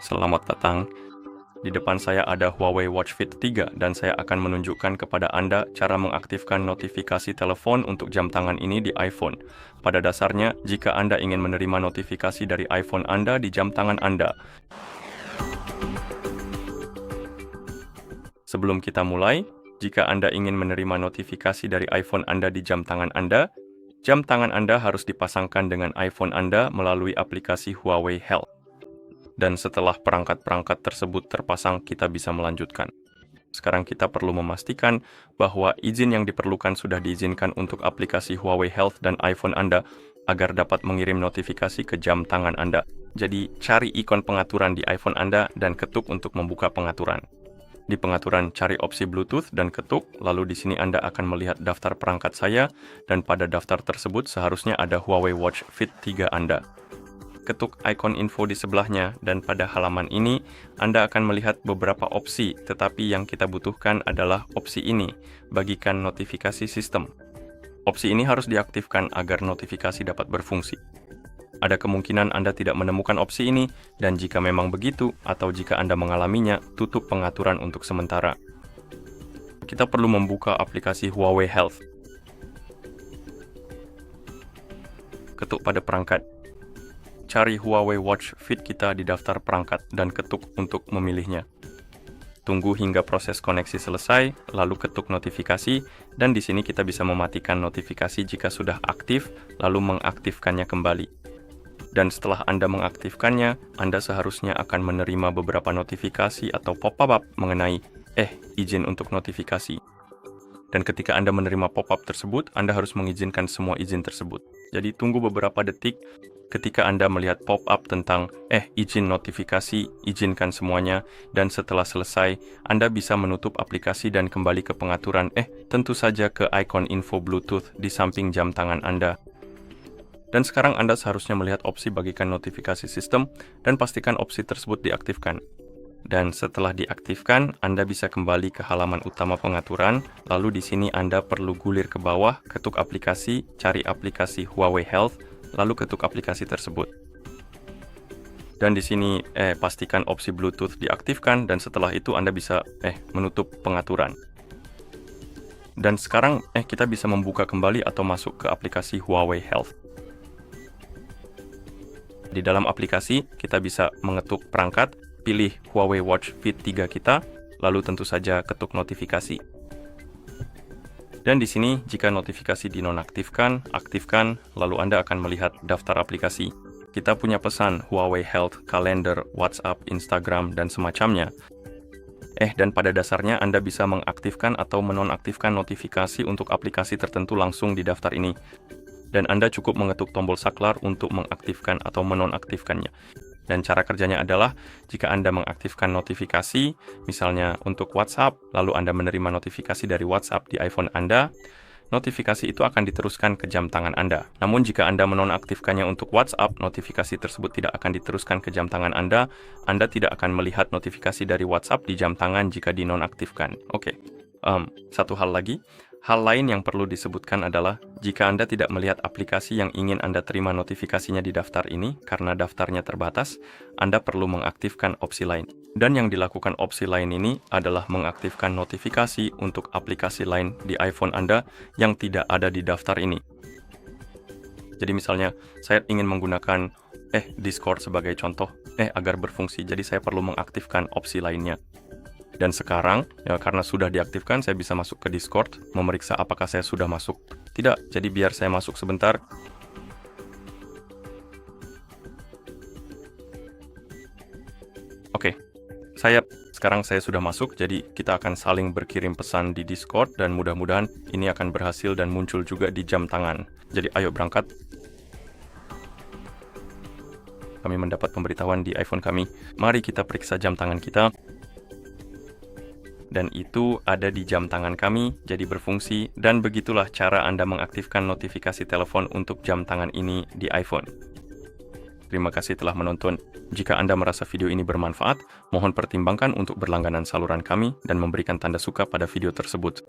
Selamat datang. Di depan saya ada Huawei Watch Fit 3 dan saya akan menunjukkan kepada Anda cara mengaktifkan notifikasi telepon untuk jam tangan ini di iPhone. Pada dasarnya, jika Anda ingin menerima notifikasi dari iPhone Anda di jam tangan Anda. Sebelum kita mulai, jika Anda ingin menerima notifikasi dari iPhone Anda di jam tangan Anda harus dipasangkan dengan iPhone Anda melalui aplikasi Huawei Health. Dan setelah perangkat-perangkat tersebut terpasang, kita bisa melanjutkan. Sekarang kita perlu memastikan bahwa izin yang diperlukan sudah diizinkan untuk aplikasi Huawei Health dan iPhone Anda agar dapat mengirim notifikasi ke jam tangan Anda. Jadi, cari ikon pengaturan di iPhone Anda dan ketuk untuk membuka pengaturan. Di pengaturan, cari opsi Bluetooth dan ketuk, lalu di sini Anda akan melihat daftar perangkat saya, dan pada daftar tersebut seharusnya ada Huawei Watch Fit 3 Anda. Ketuk ikon info di sebelahnya, dan pada halaman ini, Anda akan melihat beberapa opsi, tetapi yang kita butuhkan adalah opsi ini, bagikan notifikasi sistem. Opsi ini harus diaktifkan agar notifikasi dapat berfungsi. Ada kemungkinan Anda tidak menemukan opsi ini, dan jika memang begitu, atau jika Anda mengalaminya, tutup pengaturan untuk sementara. Kita perlu membuka aplikasi Huawei Health. Ketuk pada perangkat. Cari Huawei Watch Fit kita di daftar perangkat dan ketuk untuk memilihnya. Tunggu hingga proses koneksi selesai, lalu ketuk notifikasi, dan di sini kita bisa mematikan notifikasi jika sudah aktif, lalu mengaktifkannya kembali. Dan setelah Anda mengaktifkannya, Anda seharusnya akan menerima beberapa notifikasi atau pop-up mengenai izin untuk notifikasi. Dan ketika Anda menerima pop-up tersebut, Anda harus mengizinkan semua izin tersebut. Jadi tunggu beberapa detik. Ketika Anda melihat pop-up tentang izin notifikasi, izinkan semuanya, dan setelah selesai, Anda bisa menutup aplikasi dan kembali ke pengaturan tentu saja ke ikon info Bluetooth di samping jam tangan Anda. Dan sekarang Anda seharusnya melihat opsi bagikan notifikasi sistem dan pastikan opsi tersebut diaktifkan. Dan setelah diaktifkan, Anda bisa kembali ke halaman utama pengaturan, lalu di sini Anda perlu gulir ke bawah, ketuk aplikasi, cari aplikasi Huawei Health, lalu ketuk aplikasi tersebut. Dan di sini pastikan opsi Bluetooth diaktifkan, dan setelah itu Anda bisa menutup pengaturan. Dan sekarang kita bisa membuka kembali atau masuk ke aplikasi Huawei Health. Di dalam aplikasi, kita bisa mengetuk perangkat, pilih Huawei Watch Fit 3 kita, lalu tentu saja ketuk notifikasi. Dan di sini, jika notifikasi dinonaktifkan, aktifkan, lalu Anda akan melihat daftar aplikasi. Kita punya pesan Huawei Health, kalender, WhatsApp, Instagram, dan semacamnya. Dan pada dasarnya Anda bisa mengaktifkan atau menonaktifkan notifikasi untuk aplikasi tertentu langsung di daftar ini. Dan Anda cukup mengetuk tombol saklar untuk mengaktifkan atau menonaktifkannya. Dan cara kerjanya adalah, jika Anda mengaktifkan notifikasi, misalnya untuk WhatsApp, lalu Anda menerima notifikasi dari WhatsApp di iPhone Anda, notifikasi itu akan diteruskan ke jam tangan Anda. Namun jika Anda menonaktifkannya untuk WhatsApp, notifikasi tersebut tidak akan diteruskan ke jam tangan Anda tidak akan melihat notifikasi dari WhatsApp di jam tangan jika dinonaktifkan. Oke. Satu hal lagi. Hal lain yang perlu disebutkan adalah, jika Anda tidak melihat aplikasi yang ingin Anda terima notifikasinya di daftar ini, karena daftarnya terbatas, Anda perlu mengaktifkan opsi lain. Dan yang dilakukan opsi lain ini adalah mengaktifkan notifikasi untuk aplikasi lain di iPhone Anda yang tidak ada di daftar ini. Jadi misalnya, saya ingin menggunakan Discord sebagai contoh, agar berfungsi, jadi saya perlu mengaktifkan opsi lainnya. Dan sekarang, karena sudah diaktifkan, saya bisa masuk ke Discord, memeriksa apakah saya sudah masuk. Tidak, jadi biar saya masuk sebentar. Oke, sekarang saya sudah masuk, jadi kita akan saling berkirim pesan di Discord, dan mudah-mudahan ini akan berhasil dan muncul juga di jam tangan. Jadi ayo berangkat. Kami mendapat pemberitahuan di iPhone kami. Mari kita periksa jam tangan kita. Dan itu ada di jam tangan kami, jadi berfungsi, dan begitulah cara Anda mengaktifkan notifikasi telepon untuk jam tangan ini di iPhone. Terima kasih telah menonton. Jika Anda merasa video ini bermanfaat, mohon pertimbangkan untuk berlangganan saluran kami dan memberikan tanda suka pada video tersebut.